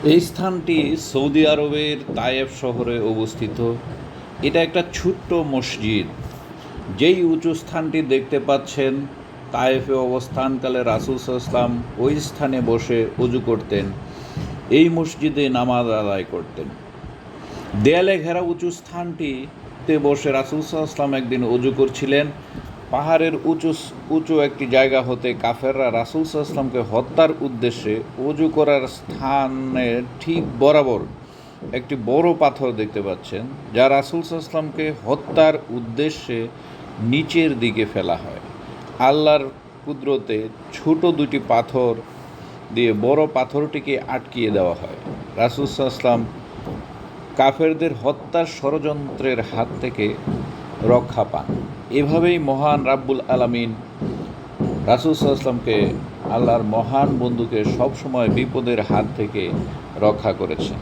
এই স্থানটি সৌদি আরবের তায়েফ শহরে অবস্থিত। এটা একটা ছোট্ট মসজিদ। যেই উঁচু স্থানটি দেখতে পাচ্ছেন, তায়েফে অবস্থানকালে রাসূল সাল্লাল্লাহু আলাইহি ওয়াসাল্লাম ওই স্থানে বসে ওযু করতেন, এই মসজিদে নামাজ আদায় করতেন। দেয়ালে ঘেরা উঁচু স্থানটিতে বসে রাসূল সাল্লাল্লাহু আলাইহি ওয়াসাল্লাম একদিন ওযু করছিলেন। পাহাড়ের উঁচু একটি জায়গা হতে কাফেররা রাসূল সাল্লাল্লাহু আলাইহি ওয়াসাল্লামকে হত্যার উদ্দেশ্যে ওযু করার স্থানের ঠিক বরাবর একটি বড় পাথর দেখতে পাচ্ছেন, যা রাসূল সাল্লাল্লাহু আলাইহি ওয়াসাল্লামকে হত্যার উদ্দেশ্যে নিচের দিকে ফেলা হয়। আল্লাহর কুদরতে ছোট দুটি পাথর দিয়ে বড় পাথরটিকে আটকিয়ে দেওয়া হয়। রাসূল সাল্লাল্লাহু আলাইহি ওয়াসাল্লাম কাফেরদের হত্যার ষড়যন্ত্রের হাত থেকে রক্ষা পান। এভাবেই মহান রাব্বুল আলামিন রাসূল সাল্লাল্লাহু আলাইহি ওয়াসাল্লামকে, আল্লাহর মহান বন্ধুকে সবসময় বিপদের হাত থেকে রক্ষা করেছেন।